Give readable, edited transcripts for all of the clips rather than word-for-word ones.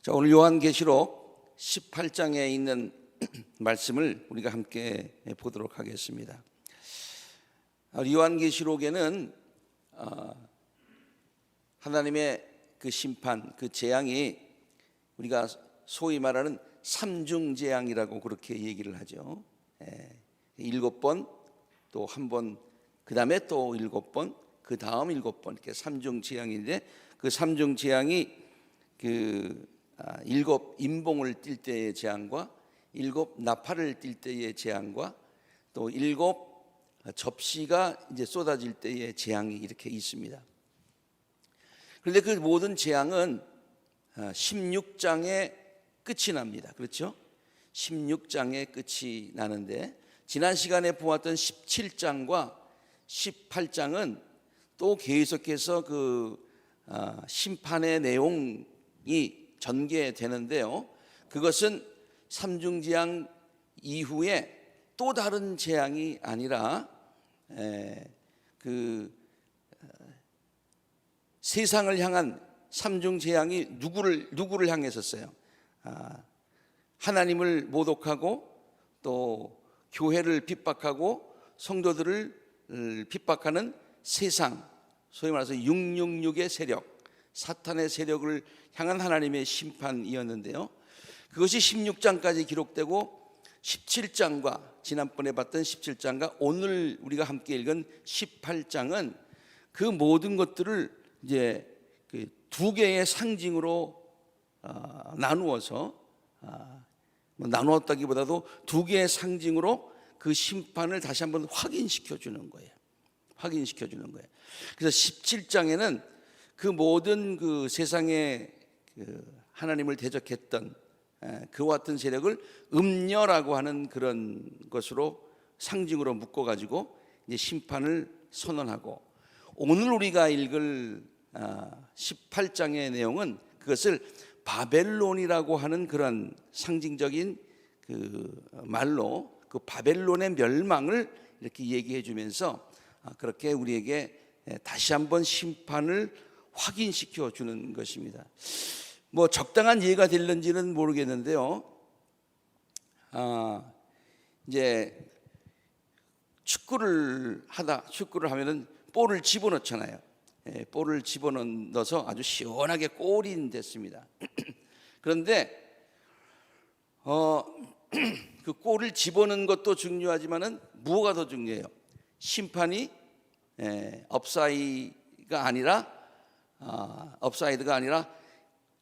자, 오늘 요한계시록 18장에 있는 말씀을 우리가 함께 보도록 하겠습니다. 요한계시록에는 하나님의 그 심판, 그 재앙이 우리가 소위 말하는 삼중재앙이라고 그렇게 얘기를 하죠. 7번, 또 한 번, 그 다음에 또 7번, 그 다음 7번, 이렇게 삼중재앙인데, 그 삼중재앙이 그 7 임봉을 띨 때의 재앙과 7 나팔을 띨 때의 재앙과 또 7 접시가 이제 쏟아질 때의 재앙이 이렇게 있습니다. 그런데 그 모든 재앙은 16장에 끝이 납니다. 그렇죠? 16장에 끝이 나는데, 지난 시간에 보았던 17장과 18장은 또 계속해서 그 심판의 내용이 전개되는데요, 그것은 삼중재앙 이후에 또 다른 재앙이 아니라 그 세상을 향한 삼중재앙이 누구를 향했었어요? 하나님을 모독하고 또 교회를 핍박하고 성도들을 핍박하는 세상, 소위 말해서 666의 세력, 사탄의 세력을 향한 하나님의 심판이었는데요, 그것이 16장까지 기록되고 17장과 지난번에 봤던 17장과 오늘 우리가 함께 읽은 18장은 그 모든 것들을 이제 그 두 개의 상징으로 나누어서 나누었다기보다도 두 개의 상징으로 그 심판을 다시 한번 확인시켜 주는 거예요. 그래서 17장에는 그 모든 그 세상에 그 하나님을 대적했던 그와 같은 세력을 음녀라고 하는 그런 것으로 상징으로 묶어 가지고 이제 심판을 선언하고, 오늘 우리가 읽을 18장의 내용은 그것을 바벨론이라고 하는 그런 상징적인 그 말로 그 바벨론의 멸망을 이렇게 얘기해 주면서 그렇게 우리에게 다시 한번 심판을 확인시켜 주는 것입니다. 뭐 적당한 이해가 될는지는 모르겠는데요, 이제 축구를 하면은 볼을 집어넣잖아요. 볼을 집어넣어서 아주 시원하게 골이 됐습니다. 그런데 그 골을 집어넣는 것도 중요하지만은 무엇가 더 중요해요? 심판이 업사이드가 아니라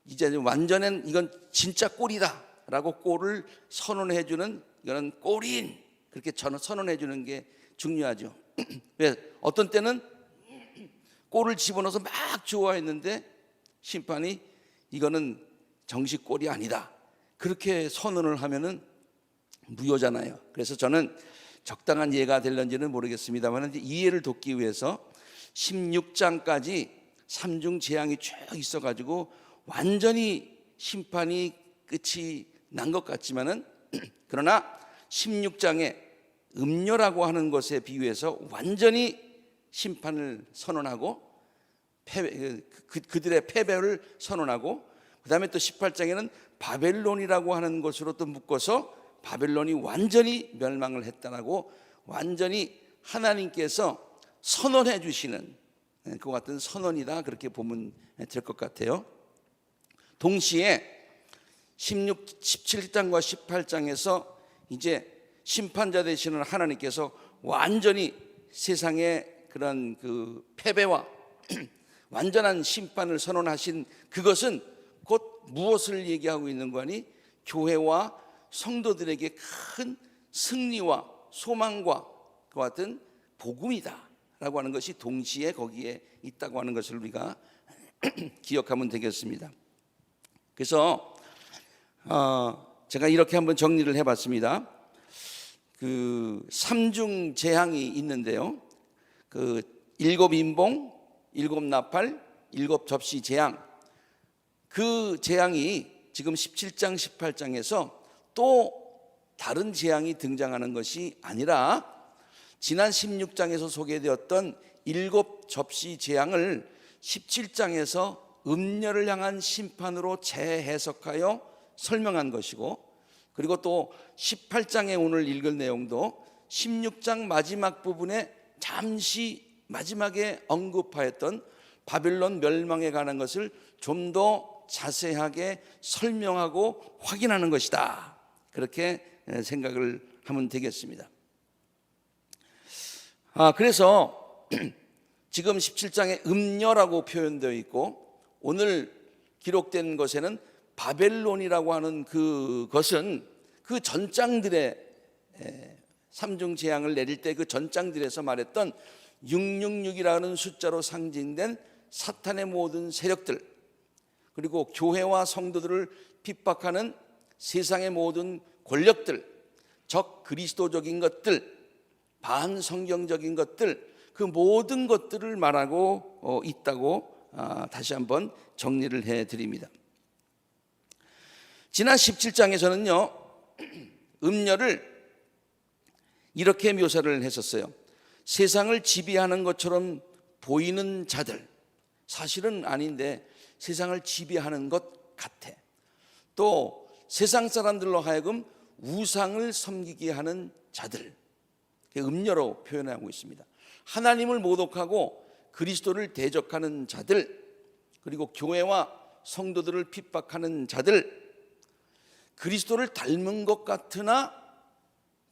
이제 완전한 이건 진짜 골이다라고 골을 선언해 주는, 이거는 골인, 그렇게 선언해 주는 게 중요하죠. 왜? 어떤 때는 골을 집어넣어서 막 좋아했는데 심판이 이거는 정식 골이 아니다, 그렇게 선언을 하면은 무효잖아요. 그래서 저는 적당한 이해가 될는지는 모르겠습니다만, 이해를 돕기 위해서 16장까지 삼중 재앙이 쭉 있어가지고 완전히 심판이 끝이 난 것 같지만은, 그러나 16장에 음녀라고 하는 것에 비유해서 완전히 심판을 선언하고 그들의 패배를 선언하고, 그 다음에 또 18장에는 바벨론이라고 하는 것으로 또 묶어서 바벨론이 완전히 멸망을 했다라고 완전히 하나님께서 선언해 주시는 그 같은 선언이다, 그렇게 보면 될 것 같아요. 동시에 17장과 18장에서 이제 심판자 되시는 하나님께서 완전히 세상의 그런 그 패배와 완전한 심판을 선언하신 그것은 곧 무엇을 얘기하고 있는 거니? 교회와 성도들에게 큰 승리와 소망과 그와 같은 복음이다 라고 하는 것이 동시에 거기에 있다고 하는 것을 우리가 기억하면 되겠습니다. 그래서 제가 이렇게 한번 정리를 해봤습니다. 그 삼중 재앙이 있는데요, 그 7 임봉, 7 나팔, 7 접시 재앙, 그 재앙이 지금 17장, 18장에서 또 다른 재앙이 등장하는 것이 아니라 지난 16장에서 소개되었던 7 접시 재앙을 17장에서 음녀를 향한 심판으로 재해석하여 설명한 것이고, 그리고 또 18장에 오늘 읽을 내용도 16장 마지막 부분에 잠시 마지막에 언급하였던 바벨론 멸망에 관한 것을 좀 더 자세하게 설명하고 확인하는 것이다, 그렇게 생각을 하면 되겠습니다. 그래서 지금 17장에 음녀라고 표현되어 있고, 오늘 기록된 것에는 바벨론이라고 하는 그것은 그 전장들의 삼중 재앙을 내릴 때 그 전장들에서 말했던 666이라는 숫자로 상징된 사탄의 모든 세력들, 그리고 교회와 성도들을 핍박하는 세상의 모든 권력들, 적 그리스도적인 것들, 반성경적인 것들, 그 모든 것들을 말하고 있다고 다시 한번 정리를 해드립니다. 지난 17장에서는요 음녀를 이렇게 묘사를 했었어요. 세상을 지배하는 것처럼 보이는 자들, 사실은 아닌데 세상을 지배하는 것 같아. 또 세상 사람들로 하여금 우상을 섬기게 하는 자들, 음녀로 표현하고 있습니다. 하나님을 모독하고 그리스도를 대적하는 자들, 그리고 교회와 성도들을 핍박하는 자들, 그리스도를 닮은 것 같으나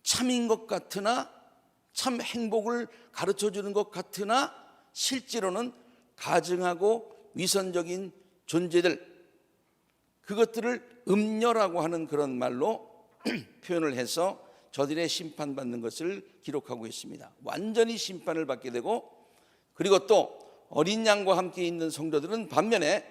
참인 것 같으나 참 행복을 가르쳐주는 것 같으나 실제로는 가증하고 위선적인 존재들, 그것들을 음녀라고 하는 그런 말로 표현을 해서 저들의 심판받는 것을 기록하고 있습니다. 완전히 심판을 받게 되고, 그리고 또 어린 양과 함께 있는 성도들은 반면에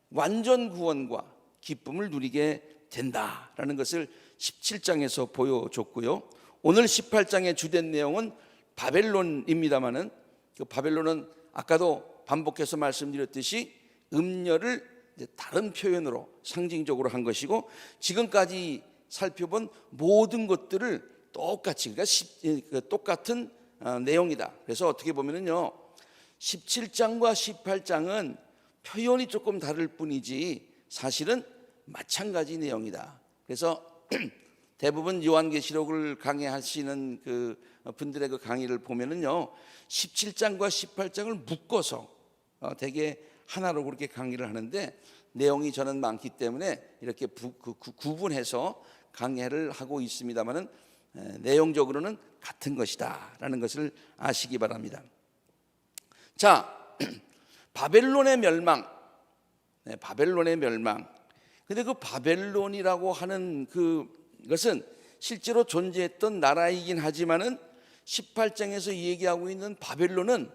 완전 구원과 기쁨을 누리게 된다라는 것을 17장에서 보여줬고요. 오늘 18장의 주된 내용은 바벨론입니다마는, 그 바벨론은 아까도 반복해서 말씀드렸듯이 음녀를 다른 표현으로 상징적으로 한 것이고, 지금까지 살펴본 모든 것들을 똑같이, 그러니까 똑같은 내용이다. 그래서 어떻게 보면은요 17장과 18장은 표현이 조금 다를 뿐이지 사실은 마찬가지 내용이다. 그래서 대부분 요한계시록을 강의하시는 그 분들의 그 강의를 보면은요 17장과 18장을 묶어서 되게 하나로 그렇게 강의를 하는데, 내용이 저는 많기 때문에 이렇게 구분해서 강의를 하고 있습니다만은 내용적으로는 같은 것이다라는 것을 아시기 바랍니다. 자, 바벨론의 멸망. 바벨론의 멸망. 근데 그 바벨론이라고 하는 그것은 실제로 존재했던 나라이긴 하지만은 18장에서 얘기하고 있는 바벨론은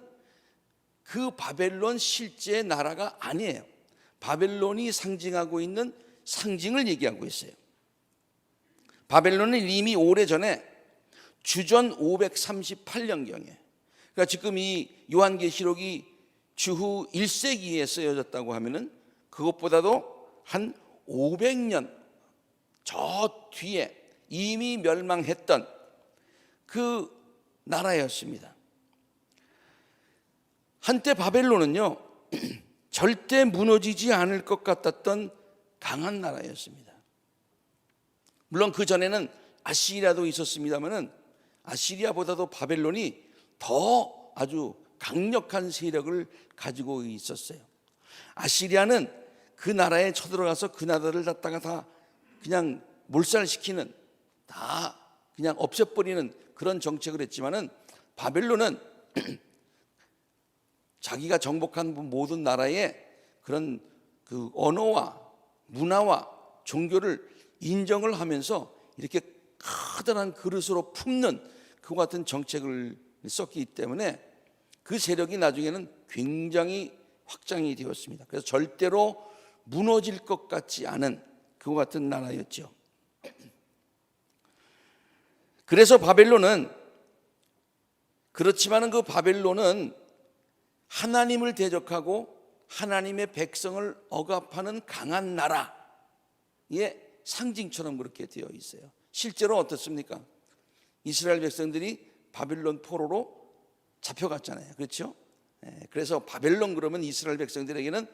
그 바벨론 실제 나라가 아니에요. 바벨론이 상징하고 있는 상징을 얘기하고 있어요. 바벨론은 이미 오래전에 주전 538년경에, 그러니까 지금 이 요한계시록이 주후 1세기에 쓰여졌다고 하면은 그것보다도 한 500년 저 뒤에 이미 멸망했던 그 나라였습니다. 한때 바벨론은요 절대 무너지지 않을 것 같았던 강한 나라였습니다. 물론 그 전에는 아시리아도 있었습니다만은 아시리아보다도 바벨론이 더 아주 강력한 세력을 가지고 있었어요. 아시리아는 그 나라에 쳐들어가서 그 나라를 갖다가 다 그냥 몰살시키는, 다 그냥 없애버리는 그런 정책을 했지만은 바벨론은 자기가 정복한 모든 나라의 그런 그 언어와 문화와 종교를 인정을 하면서 이렇게 커다란 그릇으로 품는 그 같은 정책을 썼기 때문에 그 세력이 나중에는 굉장히 확장이 되었습니다. 그래서 절대로 무너질 것 같지 않은 그 같은 나라였죠. 그래서 바벨론은, 그렇지만은 그 바벨론은 하나님을 대적하고 하나님의 백성을 억압하는 강한 나라의 상징처럼 그렇게 되어 있어요. 실제로 어떻습니까? 이스라엘 백성들이 바벨론 포로로 잡혀갔잖아요. 그렇죠? 그래서 바벨론 그러면 이스라엘 백성들에게는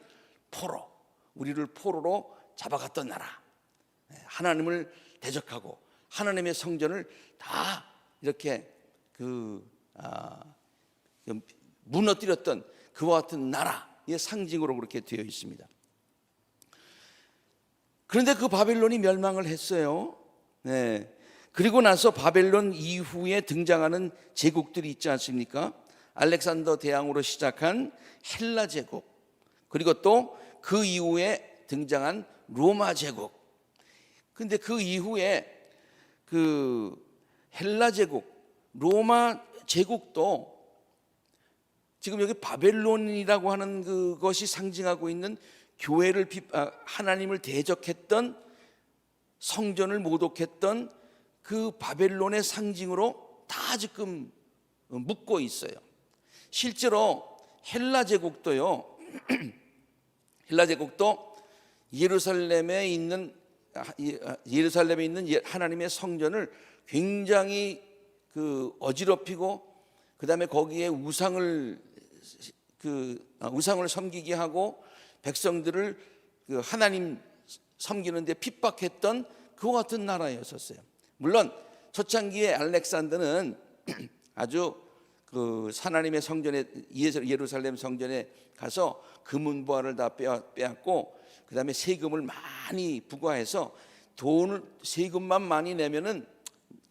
포로, 우리를 포로로 잡아갔던 나라, 하나님을 대적하고 하나님의 성전을 다 이렇게 무너뜨렸던 그와 같은 나라의 상징으로 그렇게 되어 있습니다. 그런데 그 바벨론이 멸망을 했어요. 그리고 나서 바벨론 이후에 등장하는 제국들이 있지 않습니까? 알렉산더 대왕으로 시작한 헬라 제국, 그리고 또 그 이후에 등장한 로마 제국. 근데 그 이후에 그 헬라 제국, 로마 제국도 지금 여기 바벨론이라고 하는 그것이 상징하고 있는 교회를 하나님을 대적했던, 성전을 모독했던 그 바벨론의 상징으로 다 지금 묶고 있어요. 실제로 헬라 제국도요. 헬라 제국도 예루살렘에 있는 하나님의 성전을 굉장히 어지럽히고, 그다음에 거기에 우상을 섬기게 하고 백성들을 하나님 섬기는데 핍박했던 그와 같은 나라였었어요. 물론 초창기에 알렉산더는 아주 하나님의 성전에, 예루살렘 성전에 가서 금은보화를 다 빼앗고, 그 다음에 세금을 많이 부과해서 세금만 많이 내면은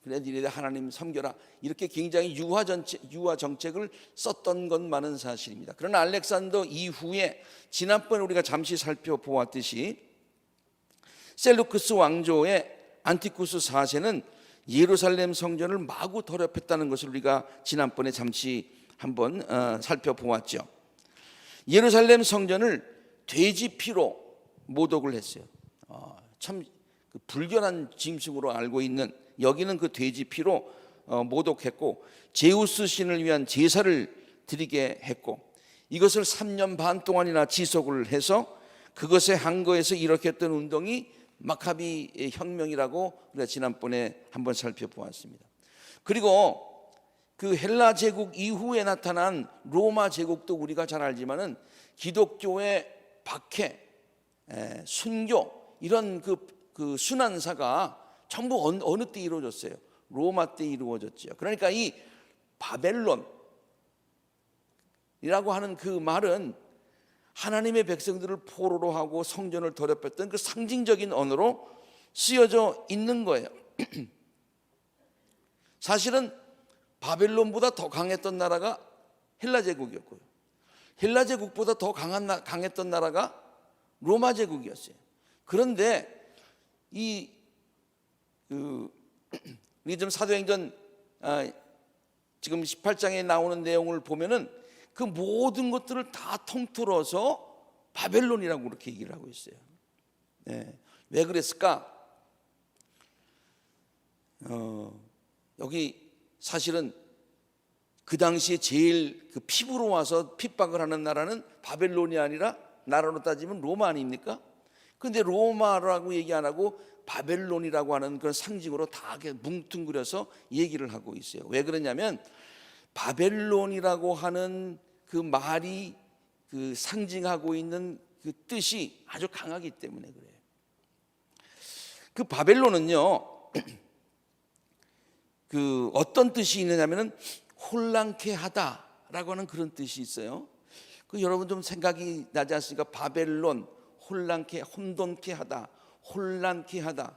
그래 니네들 하나님 섬겨라, 이렇게 굉장히 유화 정책을 썼던 것만은 사실입니다. 그러나 알렉산더 이후에 지난번에 우리가 잠시 살펴보았듯이 셀루크스 왕조의 안티쿠스 4세는 예루살렘 성전을 마구 더럽혔다는 것을 우리가 지난번에 잠시 한번 살펴보았죠. 예루살렘 성전을 돼지 피로 모독을 했어요. 참 불결한 짐승으로 알고 있는, 여기는 그 돼지 피로 모독했고, 제우스 신을 위한 제사를 드리게 했고, 이것을 3년 반 동안이나 지속을 해서 그것에 한거에서 일으켰던 운동이 마카비 혁명이라고 우리가 지난번에 한번 살펴보았습니다. 그리고 그 헬라 제국 이후에 나타난 로마 제국도 우리가 잘 알지만은 기독교의 박해, 순교, 이런 그 순환사가 전부 어느 때 이루어졌어요? 로마 때 이루어졌죠. 그러니까 이 바벨론이라고 하는 그 말은 하나님의 백성들을 포로로 하고 성전을 더럽혔던 그 상징적인 언어로 쓰여져 있는 거예요. 사실은 바벨론보다 더 강했던 나라가 헬라 제국이었고요, 헬라 제국보다 더 강했던 나라가 로마 제국이었어요. 그런데 우리 좀 사도행전 지금 18장에 나오는 내용을 보면은 그 모든 것들을 다 통틀어서 바벨론이라고 그렇게 얘기를 하고 있어요. 왜 그랬을까? 여기 사실은 그 당시에 제일 그 피부로 와서 핍박을 하는 나라는 바벨론이 아니라 나라로 따지면 로마 아닙니까? 근데 로마라고 얘기 안 하고 바벨론이라고 하는 그런 상징으로 다 뭉뚱그려서 얘기를 하고 있어요. 왜 그러냐면 바벨론이라고 하는 그 말이 그 상징하고 있는 그 뜻이 아주 강하기 때문에 그래요. 그 바벨론은요, 그 어떤 뜻이 있느냐면은 혼란케 하다라고 하는 그런 뜻이 있어요. 그 여러분 좀 생각이 나지 않습니까? 바벨론, 혼돈케 하다, 혼란케 하다.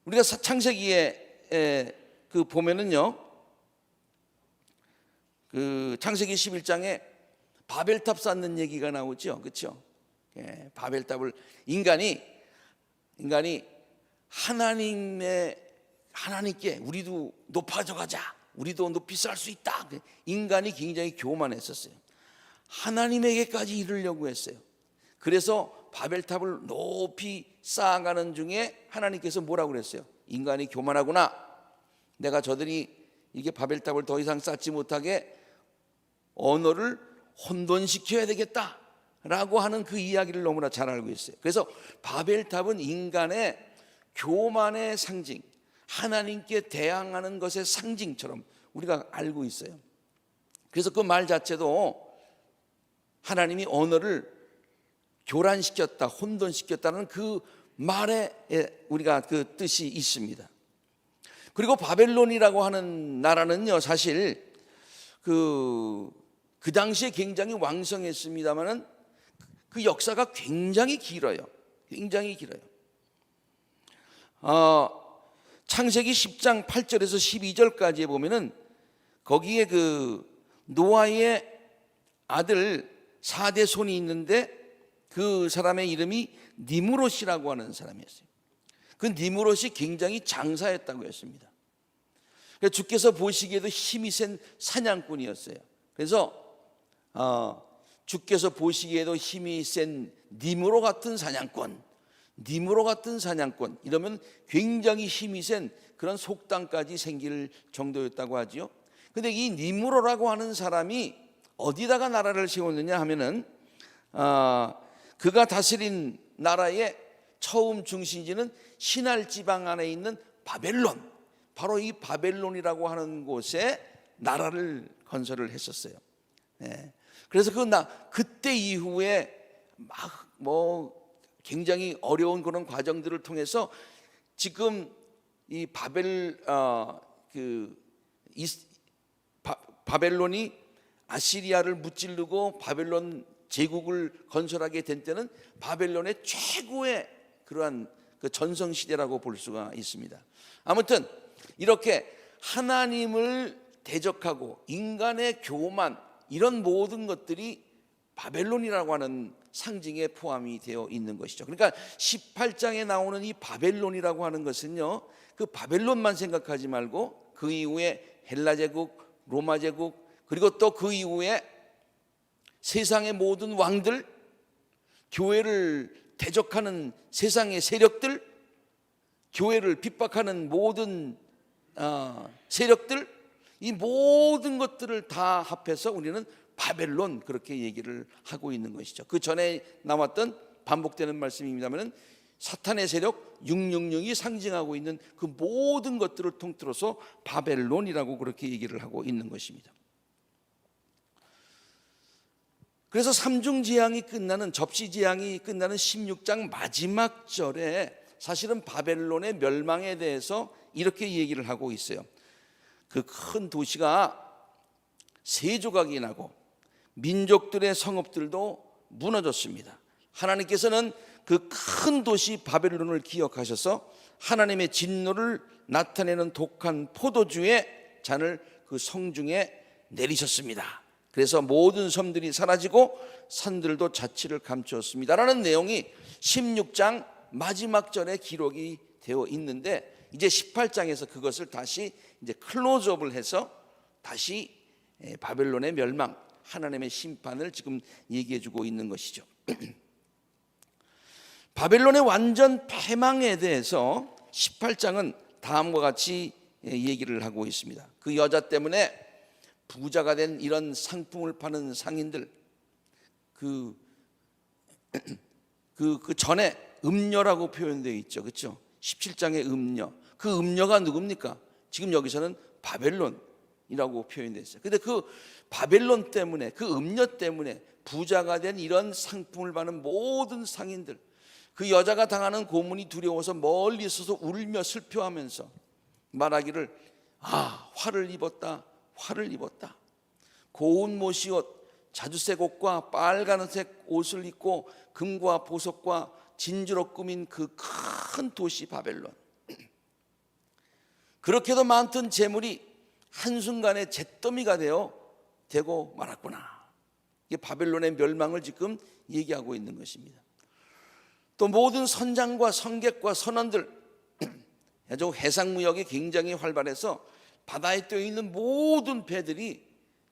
우리가 창세기에 그 보면은요, 그 창세기 11장에 바벨탑 쌓는 얘기가 나오죠, 그렇죠? 바벨탑을 인간이 하나님께 우리도 높아져 가자, 우리도 높이 쌓을 수 있다. 인간이 굉장히 교만했었어요. 하나님에게까지 이르려고 했어요. 그래서 바벨탑을 높이 쌓아가는 중에 하나님께서 뭐라고 그랬어요? 인간이 교만하구나. 내가 저들이 이게 바벨탑을 더 이상 쌓지 못하게 언어를 혼돈시켜야 되겠다라고 하는 그 이야기를 너무나 잘 알고 있어요. 그래서 바벨탑은 인간의 교만의 상징, 하나님께 대항하는 것의 상징처럼 우리가 알고 있어요. 그래서 그 말 자체도 하나님이 언어를 교란시켰다, 혼돈시켰다는 그 말에 우리가 그 뜻이 있습니다. 그리고 바벨론이라고 하는 나라는요, 사실 그 당시에 굉장히 왕성했습니다만은 그 역사가 굉장히 길어요. 굉장히 길어요. 창세기 10장 8절에서 12절까지에 보면은 거기에 그 노아의 아들 4대 손이 있는데 그 사람의 이름이 니므롯이라고 하는 사람이었어요. 그 니므롯이 굉장히 장사했다고 했습니다. 그래서 주께서 보시기에도 힘이 센 사냥꾼이었어요. 그래서 주께서 보시기에도 힘이 센 니므롯 같은 사냥꾼, 니므롯 같은 사냥꾼, 이러면 굉장히 힘이 센 그런 속담까지 생길 정도였다고 하지요. 근데 이 니므롯이라고 하는 사람이 어디다가 나라를 세웠느냐 하면은 그가 다스린 나라의 처음 중심지는 신할 지방 안에 있는 바벨론, 바로 이 바벨론이라고 하는 곳에 나라를 건설을 했었어요. 네. 그래서 그때 이후에 막 굉장히 어려운 그런 과정들을 통해서 지금 이 바벨론이 아시리아를 무찌르고 바벨론 제국을 건설하게 된 때는 바벨론의 최고의 그러한 그 전성 시대라고 볼 수가 있습니다. 아무튼 이렇게 하나님을 대적하고 인간의 교만, 이런 모든 것들이 바벨론이라고 하는 상징에 포함이 되어 있는 것이죠. 그러니까 18장에 나오는 이 바벨론이라고 하는 것은요, 그 바벨론만 생각하지 말고 그 이후에 헬라 제국, 로마 제국, 그리고 또 그 이후에 세상의 모든 왕들, 교회를 대적하는 세상의 세력들, 교회를 핍박하는 모든 세력들, 이 모든 것들을 다 합해서 우리는 바벨론, 그렇게 얘기를 하고 있는 것이죠. 그 전에 나왔던 반복되는 말씀입니다만 사탄의 세력 666이 상징하고 있는 그 모든 것들을 통틀어서 바벨론이라고 그렇게 얘기를 하고 있는 것입니다. 그래서 삼중재앙이 끝나는, 접시재앙이 끝나는 16장 마지막 절에 사실은 바벨론의 멸망에 대해서 이렇게 얘기를 하고 있어요. 그 큰 도시가 세 조각이 나고 민족들의 성읍들도 무너졌습니다. 하나님께서는 그 큰 도시 바벨론을 기억하셔서 하나님의 진노를 나타내는 독한 포도주의 잔을 그 성중에 내리셨습니다. 그래서 모든 섬들이 사라지고 산들도 자취를 감추었습니다라는 내용이 16장 마지막 절에 기록이 되어 있는데, 이제 18장에서 그것을 다시 이제 클로즈업을 해서 다시 바벨론의 멸망, 하나님의 심판을 지금 얘기해 주고 있는 것이죠. 바벨론의 완전 패망에 대해서 18장은 다음과 같이 얘기를 하고 있습니다. 그 여자 때문에 부자가 된 이런 상품을 파는 상인들, 그 전에 음녀라고 표현되어 있죠, 그렇죠? 17장의 음녀, 그 음녀가 누굽니까? 지금 여기서는 바벨론이라고 표현되어 있어요. 근데 그 바벨론 때문에, 그 음녀 때문에 부자가 된 이런 상품을 파는 모든 상인들, 그 여자가 당하는 고문이 두려워서 멀리 있어서 울며 슬퍼하면서 말하기를, 화를 입었다, 화를 입었다. 고운 모시옷, 자주색 옷과 빨간색 옷을 입고 금과 보석과 진주로 꾸민 그 큰 도시 바벨론, 그렇게도 많던 재물이 한순간에 잿더미가 되고 말았구나. 이게 바벨론의 멸망을 지금 얘기하고 있는 것입니다. 또 모든 선장과 성객과 선원들, 해상무역이 굉장히 활발해서 바다에 떠 있는 모든 배들이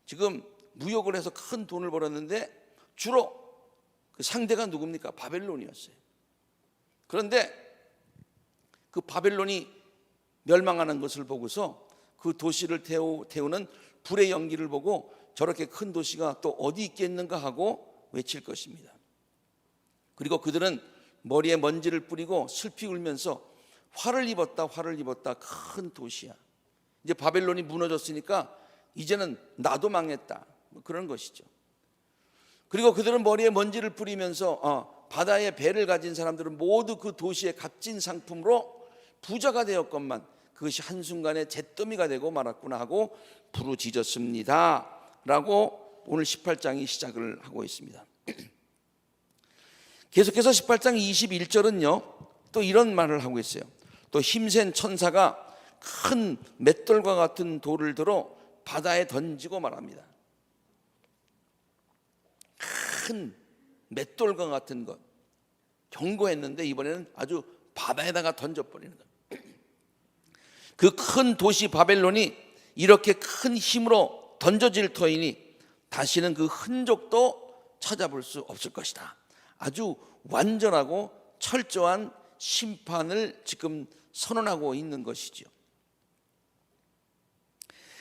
지금 무역을 해서 큰 돈을 벌었는데 주로 그 상대가 누굽니까? 바벨론이었어요. 그런데 그 바벨론이 멸망하는 것을 보고서 그 도시를 태우는 불의 연기를 보고 저렇게 큰 도시가 또 어디 있겠는가 하고 외칠 것입니다. 그리고 그들은 머리에 먼지를 뿌리고 슬피 울면서 화를 입었다, 화를 입었다. 큰 도시야. 이제 바벨론이 무너졌으니까 이제는 나도 망했다, 그런 것이죠. 그리고 그들은 머리에 먼지를 뿌리면서 바다에 배를 가진 사람들은 모두 그 도시의 값진 상품으로 부자가 되었건만 그것이 한순간에 잿더미가 되고 말았구나 하고 부르짖었습니다 라고 오늘 18장이 시작을 하고 있습니다. 계속해서 18장 21절은요 또 이런 말을 하고 있어요. 또 힘센 천사가 큰 맷돌과 같은 돌을 들어 바다에 던지고 말합니다. 큰 맷돌과 같은 것 경고했는데 이번에는 아주 바다에다가 던져버리는 것. 그 큰 도시 바벨론이 이렇게 큰 힘으로 던져질 터이니 다시는 그 흔적도 찾아볼 수 없을 것이다. 아주 완전하고 철저한 심판을 지금 선언하고 있는 것이죠.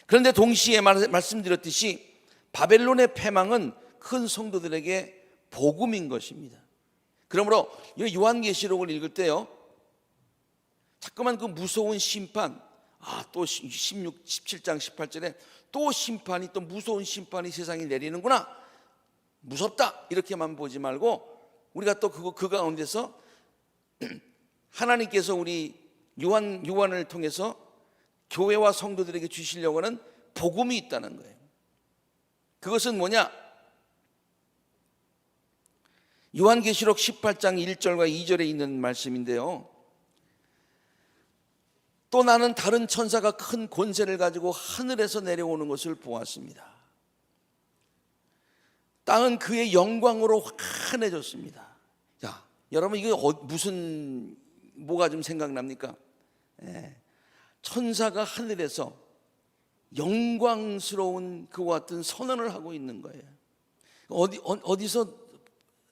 그런데 동시에 말씀드렸듯이 바벨론의 패망은 큰 성도들에게 복음인 것입니다. 그러므로 요한계시록을 읽을 때요 자꾸만 그 무서운 심판, 또 17장 18절에 또 심판이, 또 무서운 심판이 세상에 내리는구나, 무섭다 이렇게만 보지 말고 우리가 또 그 가운데서 하나님께서 우리 요한을 통해서 교회와 성도들에게 주시려고 하는 복음이 있다는 거예요. 그것은 뭐냐? 요한계시록 18장 1절과 2절에 있는 말씀인데요. 또 나는 다른 천사가 큰 권세를 가지고 하늘에서 내려오는 것을 보았습니다. 땅은 그의 영광으로 환해졌습니다. 자, 여러분 이게 뭐가 좀 생각납니까? 천사가 하늘에서 영광스러운 그와 같은 선언을 하고 있는 거예요. 어디서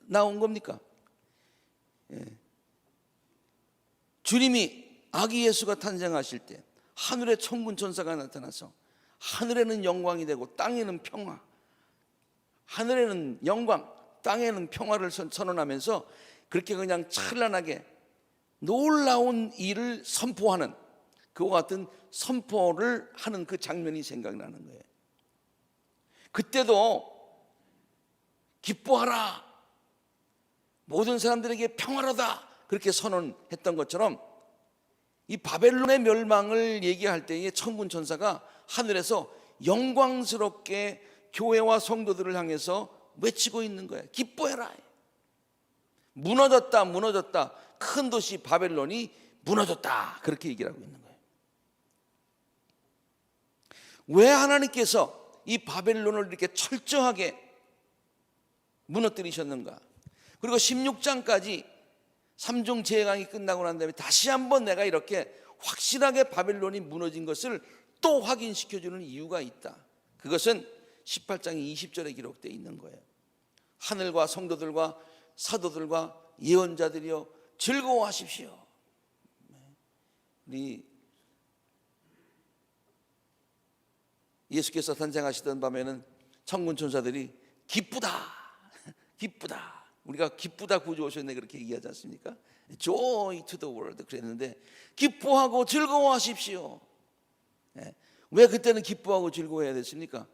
나온 겁니까? 주님이 아기 예수가 탄생하실 때 하늘에 천군 천사가 나타나서 하늘에는 영광이 되고 땅에는 평화, 하늘에는 영광, 땅에는 평화를 선언하면서 그렇게 그냥 찬란하게 놀라운 일을 선포하는 그와 같은 선포를 하는 그 장면이 생각나는 거예요. 그때도 기뻐하라, 모든 사람들에게 평화로다 그렇게 선언했던 것처럼 이 바벨론의 멸망을 얘기할 때에 천군 천사가 하늘에서 영광스럽게 교회와 성도들을 향해서 외치고 있는 거예요. 기뻐해라. 무너졌다, 무너졌다. 큰 도시 바벨론이 무너졌다. 그렇게 얘기를 하고 있는 거예요. 왜 하나님께서 이 바벨론을 이렇게 철저하게 무너뜨리셨는가? 그리고 16장까지 3종 재앙이 끝나고 난 다음에 다시 한번 내가 이렇게 확실하게 바벨론이 무너진 것을 또 확인시켜주는 이유가 있다. 그것은 18장 20절에 기록되어 있는 거예요. 하늘과 성도들과 사도들과 예언자들이여 즐거워하십시오. 우리 예수께서 탄생하시던 밤에는 천군 천사들이 기쁘다, 기쁘다. 우리가 기쁘다 구주 오셨네 그렇게 얘기하지 않습니까? Joy to the world 그랬는데 기뻐하고 즐거워하십시오. 왜 그때는 기뻐하고 즐거워해야 됐습니까?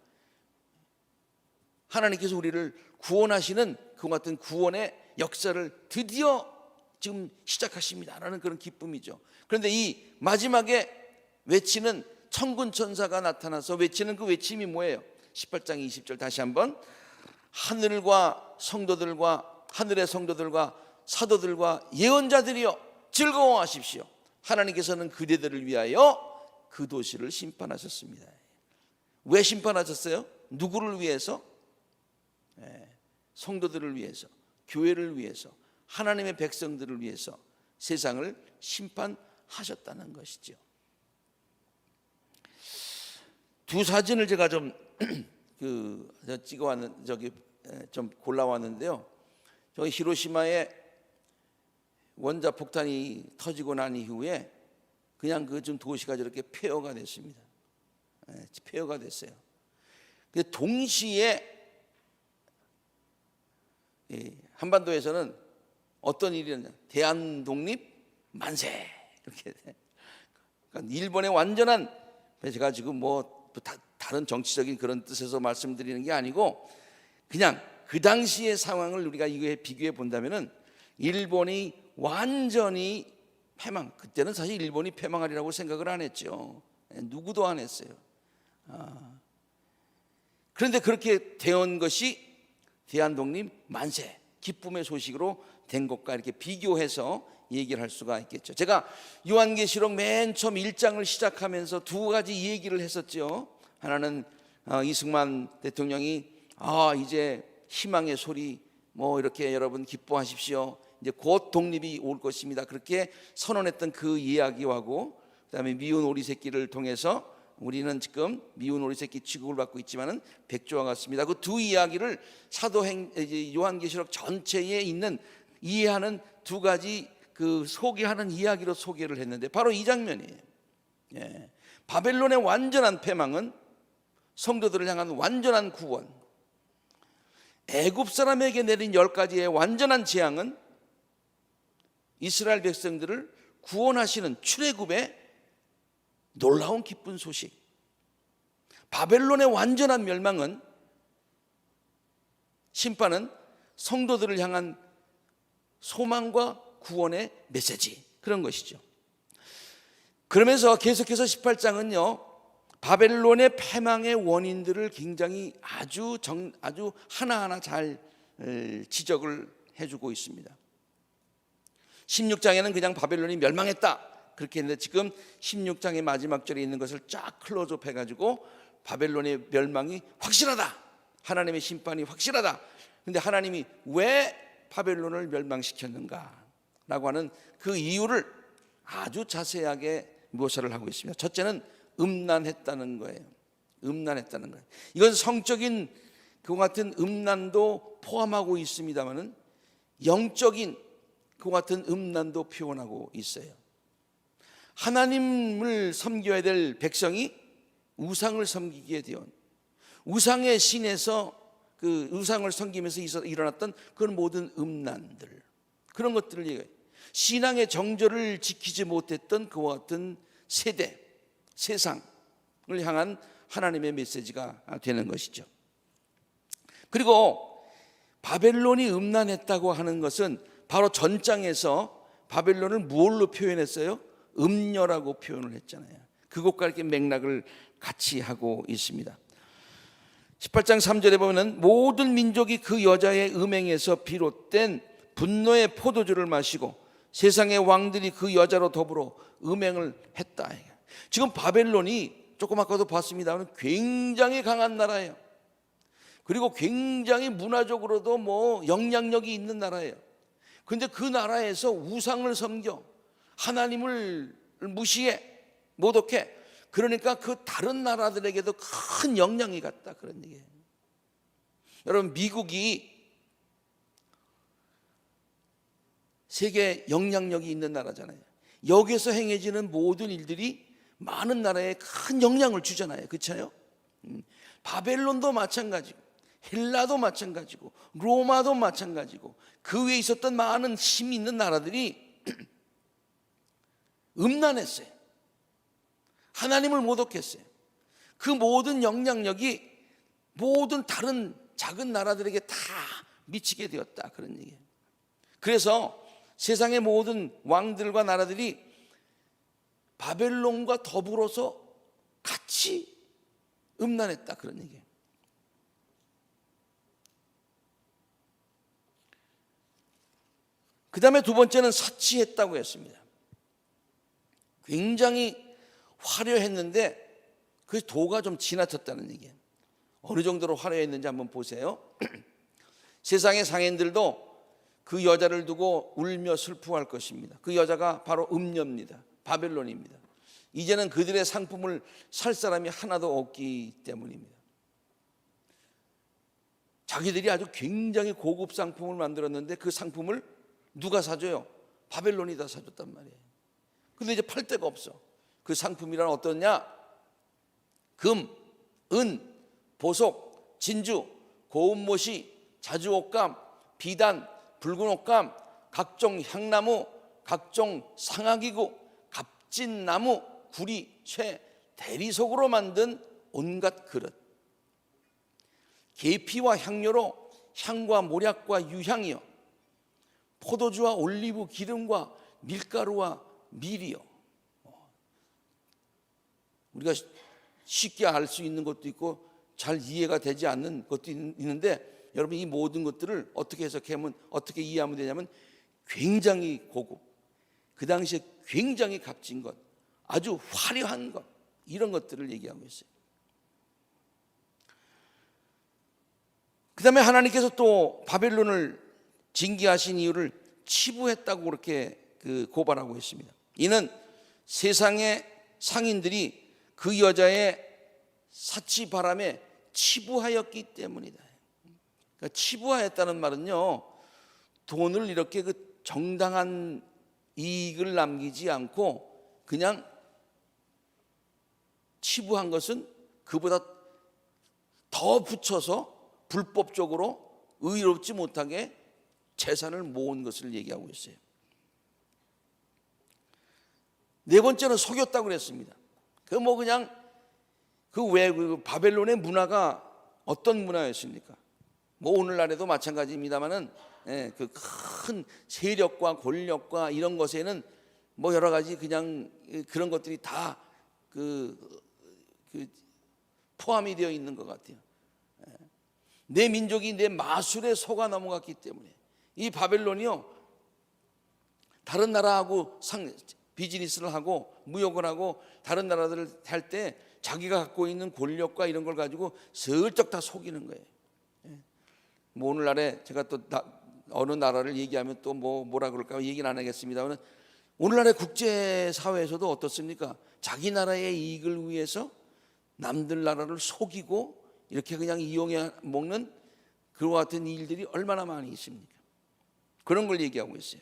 하나님께서 우리를 구원하시는 그 같은 구원의 역사를 드디어 지금 시작하십니다라는 그런 기쁨이죠. 그런데 이 마지막에 외치는 천군 천사가 나타나서 외치는 그 외침이 뭐예요? 18장 20절 다시 한번 하늘과 성도들과 하늘의 성도들과 사도들과 예언자들이여 즐거워하십시오. 하나님께서는 그대들을 위하여 그 도시를 심판하셨습니다. 왜 심판하셨어요? 누구를 위해서? 성도들을 위해서, 교회를 위해서, 하나님의 백성들을 위해서 세상을 심판하셨다는 것이죠. 두 사진을 제가 좀 찍어왔는 좀 골라왔는데요. 저기 히로시마에 원자 폭탄이 터지고 난 이후에 그냥 그 좀 도시가 저렇게 폐허가 됐습니다. 폐허가 됐어요. 근데 동시에 한반도에서는 어떤 일이었냐? 대한독립 만세 이렇게. 그러니까 일본의 완전한, 제가 지금 다른 정치적인 그런 뜻에서 말씀드리는 게 아니고 그냥 그 당시의 상황을 우리가 이거에 비교해 본다면은 일본이 완전히 패망. 그때는 사실 일본이 패망하리라고 생각을 안 했죠. 누구도 안 했어요. 그런데 그렇게 되온 것이 대한독립 만세, 기쁨의 소식으로 된 것과 이렇게 비교해서 얘기를 할 수가 있겠죠. 제가 요한계시록 맨 처음 1장을 시작하면서 두 가지 얘기를 했었죠. 하나는 이승만 대통령이 이제 희망의 소리, 뭐 이렇게 여러분 기뻐하십시오, 이제 곧 독립이 올 것입니다, 그렇게 선언했던 그 이야기하고, 그다음에 미운 오리 새끼를 통해서 우리는 지금 미운 오리 새끼 취급을 받고 있지만은 백조와 같습니다. 그 두 이야기를 요한계시록 전체에 있는 이해하는 두 가지 그 소개하는 이야기로 소개를 했는데 바로 이 장면이에요. 바벨론의 완전한 패망은 성도들을 향한 완전한 구원, 애굽 사람에게 내린 10가지의 완전한 재앙은 이스라엘 백성들을 구원하시는 출애굽의 놀라운 기쁜 소식. 바벨론의 완전한 멸망은, 심판은 성도들을 향한 소망과 구원의 메시지, 그런 것이죠. 그러면서 계속해서 18장은요 바벨론의 패망의 원인들을 굉장히 아주 하나하나 잘 지적을 해주고 있습니다. 16장에는 그냥 바벨론이 멸망했다 그렇게 했는데, 지금 16장의 마지막 절에 있는 것을 쫙 클로즈업 해가지고 바벨론의 멸망이 확실하다, 하나님의 심판이 확실하다. 그런데 하나님이 왜 바벨론을 멸망시켰는가 라고 하는 그 이유를 아주 자세하게 묘사를 하고 있습니다. 첫째는 음란했다는 거예요. 음란했다는 거예요. 이건 성적인 그와 같은 음란도 포함하고 있습니다만은 영적인 그와 같은 음란도 표현하고 있어요. 하나님을 섬겨야 될 백성이 우상을 섬기게 되온, 우상의 신에서 그 우상을 섬기면서 일어났던 그런 모든 음란들, 그런 것들을 얘기해요. 신앙의 정절을 지키지 못했던 그와 같은 세대, 세상을 향한 하나님의 메시지가 되는 것이죠. 그리고 바벨론이 음란했다고 하는 것은 바로 전장에서 바벨론을 무엇로 표현했어요? 음녀라고 표현을 했잖아요. 그것과 이렇게 맥락을 같이 하고 있습니다. 18장 3절에 보면 모든 민족이 그 여자의 음행에서 비롯된 분노의 포도주를 마시고 세상의 왕들이 그 여자로 더불어 음행을 했다. 지금 바벨론이 조금 아까도 봤습니다만 굉장히 강한 나라예요. 그리고 굉장히 문화적으로도 뭐 영향력이 있는 나라예요. 그런데 그 나라에서 우상을 섬겨 하나님을 무시해 모독해. 그러니까 그 다른 나라들에게도 큰 영향이 갔다, 그런 얘기예요. 여러분, 미국이 세계 영향력이 있는 나라잖아요. 여기서 행해지는 모든 일들이 많은 나라에 큰 영향을 주잖아요. 그렇잖아요? 바벨론도 마찬가지고 헬라도 마찬가지고 로마도 마찬가지고 그 위에 있었던 많은 힘이 있는 나라들이 음란했어요. 하나님을 모독했어요. 그 모든 영향력이 모든 다른 작은 나라들에게 다 미치게 되었다, 그런 얘기예요. 그래서 세상의 모든 왕들과 나라들이 바벨론과 더불어서 같이 음란했다, 그런 얘기예요. 그 다음에 두 번째는 사치했다고 했습니다. 굉장히 화려했는데 그 도가 좀 지나쳤다는 얘기예요. 어느 정도로 화려했는지 한번 보세요. 세상의 상인들도 그 여자를 두고 울며 슬퍼할 것입니다. 그 여자가 바로 음녀입니다. 바벨론입니다. 이제는 그들의 상품을 살 사람이 하나도 없기 때문입니다. 자기들이 아주 굉장히 고급 상품을 만들었는데 그 상품을 누가 사줘요? 바벨론이 다 사줬단 말이에요. 근데 이제 팔 데가 없어. 그 상품이란 어떠냐? 금, 은, 보석, 진주, 고운 못이, 자주옷감, 비단, 붉은 옷감, 각종 향나무, 각종 상아기구, 갑진나무, 구리, 쇠, 대리석으로 만든 온갖 그릇, 계피와 향료로 향과 모략과 유향이요, 포도주와 올리브 기름과 밀가루와 밀이요. 우리가 쉽게 알 수 있는 것도 있고 잘 이해가 되지 않는 것도 있는데, 여러분 이 모든 것들을 어떻게 해석하면, 어떻게 이해하면 되냐면 굉장히 고급, 그 당시에 굉장히 값진 것, 아주 화려한 것, 이런 것들을 얘기하고 있어요. 그 다음에 하나님께서 또 바벨론을 징계하신 이유를 치부했다고 그렇게 고발하고 있습니다. 이는 세상의 상인들이 그 여자의 사치 바람에 치부하였기 때문이다. 그러니까 치부하였다는 말은요, 돈을 이렇게 그 정당한 이익을 남기지 않고 그냥 치부한 것은 그보다 더 붙여서 불법적으로 의롭지 못하게 재산을 모은 것을 얘기하고 있어요. 네 번째는 속였다고 그랬습니다. 그냥 바벨론의 문화가 어떤 문화였습니까? 오늘날에도 마찬가지입니다만은, 그 큰 세력과 권력과 이런 것에는 여러 가지 그냥 그런 것들이 다 포함이 되어 있는 것 같아요. 내 민족이 내 마술에 속아 넘어갔기 때문에 이 바벨론이요, 다른 나라하고 비즈니스를 하고 무역을 하고 다른 나라들을 할 때 자기가 갖고 있는 권력과 이런 걸 가지고 슬쩍 다 속이는 거예요. 오늘날에 제가 또 어느 나라를 얘기하면 또 뭐라 그럴까 얘기는 안 하겠습니다만, 오늘날의 국제사회에서도 어떻습니까? 자기 나라의 이익을 위해서 남들 나라를 속이고 이렇게 그냥 이용해 먹는 그와 같은 일들이 얼마나 많이 있습니까? 그런 걸 얘기하고 있어요.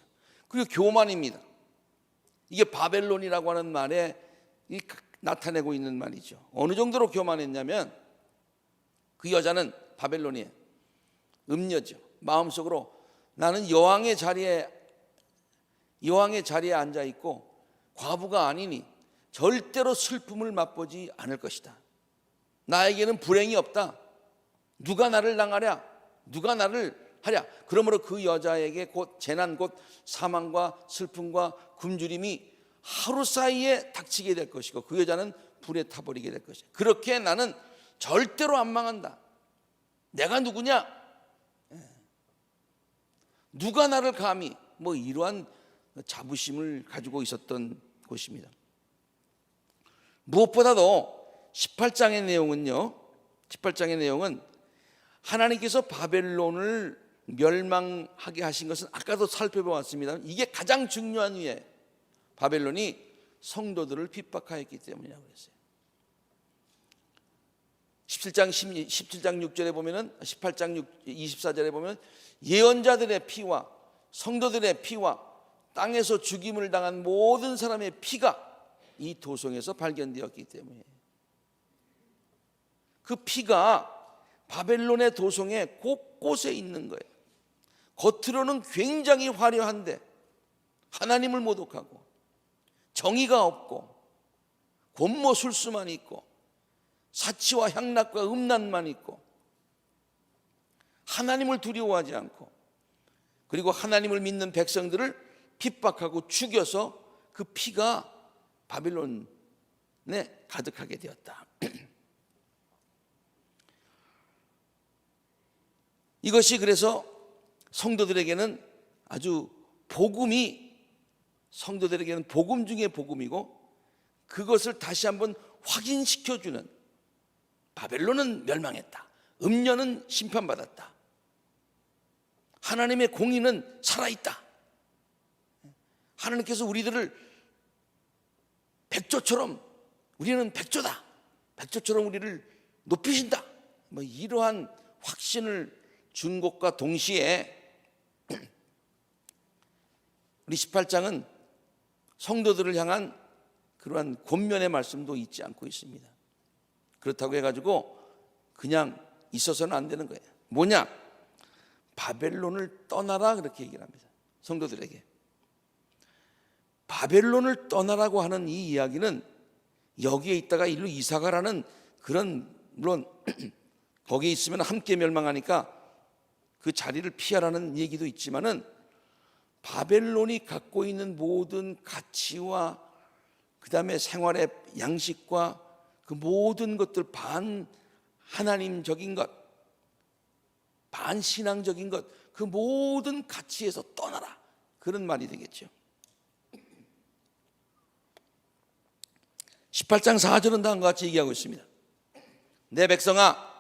그리고 교만입니다. 이게 바벨론이라고 하는 말에 나타내고 있는 말이죠. 어느 정도로 교만했냐면, 그 여자는 바벨론이에요. 음녀죠. 마음속으로 나는 여왕의 자리에 앉아 있고 과부가 아니니 절대로 슬픔을 맛보지 않을 것이다. 나에게는 불행이 없다. 누가 나를 당하랴? 누가 나를 하랴? 그러므로 그 여자에게 곧 재난, 곧 사망과 슬픔과 굶주림이 하루 사이에 닥치게 될 것이고 그 여자는 불에 타버리게 될 것이다. 그렇게 나는 절대로 안 망한다. 내가 누구냐? 누가 나를 감히, 이러한 자부심을 가지고 있었던 곳입니다. 무엇보다도 18장의 내용은 하나님께서 바벨론을 멸망하게 하신 것은 아까도 살펴보았습니다. 이게 가장 중요한 이유에 바벨론이 성도들을 핍박하였기 때문이라고 그랬어요. 17장 6절에 보면은, 18장 24절에 보면 예언자들의 피와 성도들의 피와 땅에서 죽임을 당한 모든 사람의 피가 이 도성에서 발견되었기 때문에, 그 피가 바벨론의 도성에 곳곳에 있는 거예요. 겉으로는 굉장히 화려한데 하나님을 모독하고 정의가 없고 권모술수만 있고 사치와 향락과 음란만 있고 하나님을 두려워하지 않고, 그리고 하나님을 믿는 백성들을 핍박하고 죽여서 그 피가 바벨론에 가득하게 되었다. 이것이 그래서 성도들에게는 성도들에게는 복음 중에 복음이고, 그것을 다시 한번 확인시켜주는, 바벨론은 멸망했다, 음녀는 심판받았다, 하나님의 공의는 살아있다, 하나님께서 우리들을 백조처럼, 우리는 백조다, 백조처럼 우리를 높이신다, 이러한 확신을 준 것과 동시에 우리 18장은 성도들을 향한 그러한 권면의 말씀도 잊지 않고 있습니다. 그렇다고 해가지고 그냥 있어서는 안 되는 거예요. 뭐냐? 바벨론을 떠나라, 그렇게 얘기를 합니다. 성도들에게 바벨론을 떠나라고 하는 이 이야기는 여기에 있다가 일로 이사가라는 그런, 물론 거기에 있으면 함께 멸망하니까 그 자리를 피하라는 얘기도 있지만은, 바벨론이 갖고 있는 모든 가치와 그다음에 생활의 양식과 그 모든 것들, 반 하나님적인 것, 반 신앙적인 것, 그 모든 가치에서 떠나라, 그런 말이 되겠죠. 18장 4절은 다음과 같이 얘기하고 있습니다. 내 백성아,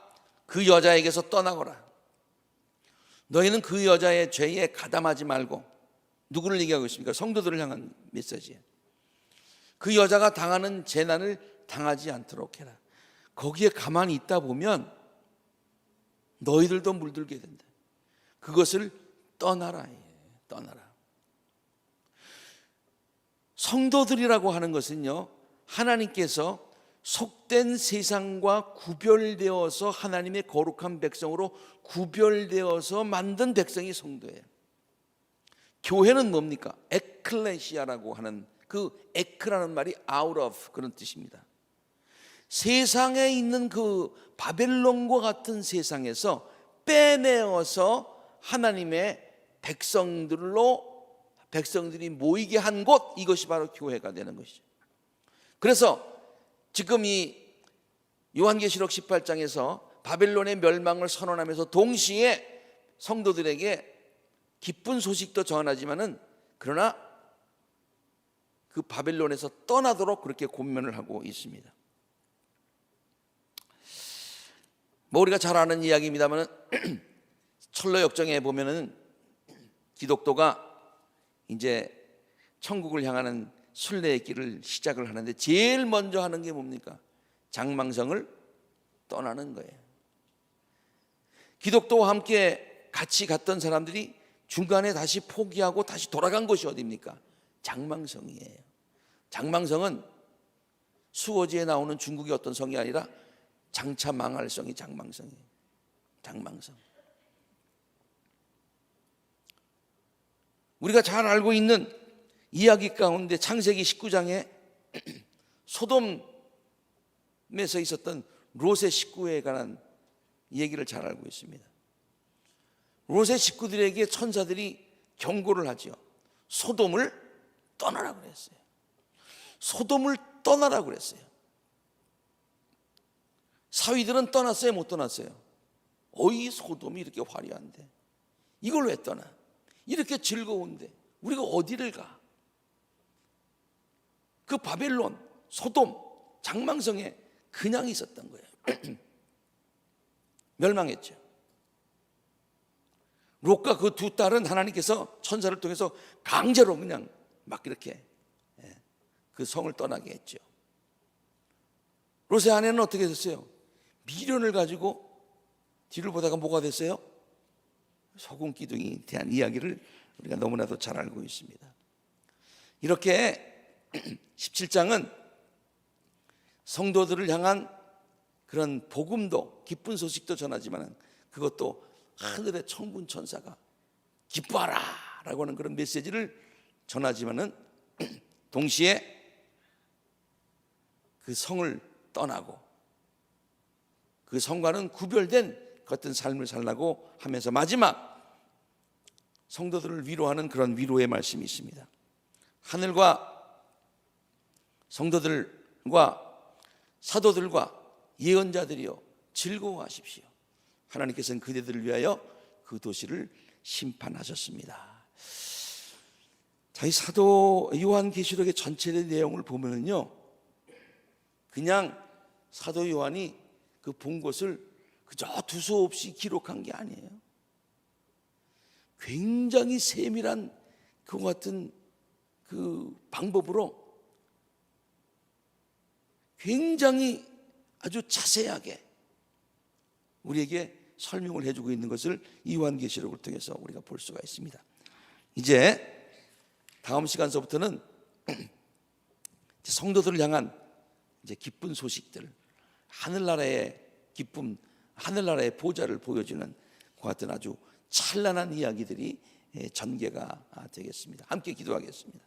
그 여자에게서 떠나거라. 너희는 그 여자의 죄에 가담하지 말고. 누구를 얘기하고 있습니까? 성도들을 향한 메시지예요. 그 여자가 당하는 재난을 당하지 않도록 해라. 거기에 가만히 있다 보면 너희들도 물들게 된다. 그것을 떠나라. 떠나라. 성도들이라고 하는 것은요, 하나님께서 속된 세상과 구별되어서 하나님의 거룩한 백성으로 구별되어서 만든 백성이 성도예요. 교회는 뭡니까? 에클레시아라고 하는, 그 에크라는 말이 out of 그런 뜻입니다. 세상에 있는 그 바벨론과 같은 세상에서 빼내어서 하나님의 백성들이 모이게 한 곳, 이것이 바로 교회가 되는 것이죠. 그래서 지금 이 요한계시록 18장에서 바벨론의 멸망을 선언하면서 동시에 성도들에게 기쁜 소식도 전하지만은, 그러나 그 바벨론에서 떠나도록 그렇게 권면을 하고 있습니다. 뭐 우리가 잘 아는 이야기입니다만 철로역정에 보면은 기독도가 이제 천국을 향하는 순례의 길을 시작을 하는데 제일 먼저 하는 게 뭡니까? 장망성을 떠나는 거예요. 기독도와 함께 같이 갔던 사람들이 중간에 다시 포기하고 다시 돌아간 곳이 어디입니까? 장망성이에요. 장망성은 수호지에 나오는 중국의 어떤 성이 아니라 장차 망할 성이 장망성이에요. 장망성. 우리가 잘 알고 있는 이야기 가운데 창세기 19장에 소돔에서 있었던 롯의 식구에 관한 얘기를 잘 알고 있습니다. 롯의 식구들에게 천사들이 경고를 하죠. 소돔을 떠나라고 그랬어요. 소돔을 떠나라고 그랬어요. 사위들은 떠났어요, 못 떠났어요? 어이, 소돔이 이렇게 화려한데 이걸 왜 떠나? 이렇게 즐거운데 우리가 어디를 가? 그 바벨론, 소돔, 장망성에 그냥 있었던 거예요. 멸망했죠. 롯과 그 두 딸은 하나님께서 천사를 통해서 강제로 그냥 막 이렇게 그 성을 떠나게 했죠. 롯의 아내는 어떻게 됐어요? 미련을 가지고 뒤를 보다가 뭐가 됐어요? 소금 기둥이 대한 이야기를 우리가 너무나도 잘 알고 있습니다. 이렇게 17장은 성도들을 향한 그런 복음도, 기쁜 소식도 전하지만 그것도 하늘의 천군 천사가 기뻐하라 라고 하는 그런 메시지를 전하지만은 동시에 그 성을 떠나고 그 성과는 구별된 같은 삶을 살라고 하면서 마지막 성도들을 위로하는 그런 위로의 말씀이 있습니다. 하늘과 성도들과 사도들과 예언자들이여 즐거워하십시오. 하나님께서는 그대들을 위하여 그 도시를 심판하셨습니다. 자, 이 사도 요한계시록의 전체의 내용을 보면은요, 그냥 사도 요한이 그 본 것을 그저 두서없이 기록한 게 아니에요. 굉장히 세밀한 그 같은 그 방법으로 굉장히 아주 자세하게 우리에게 설명을 해주고 있는 것을 이 요한계시록을 통해서 우리가 볼 수가 있습니다. 이제 다음 시간서부터는 성도들을 향한 이제 기쁜 소식들, 하늘나라의 기쁨, 하늘나라의 보좌를 보여주는 그 같은 아주 찬란한 이야기들이 전개가 되겠습니다. 함께 기도하겠습니다.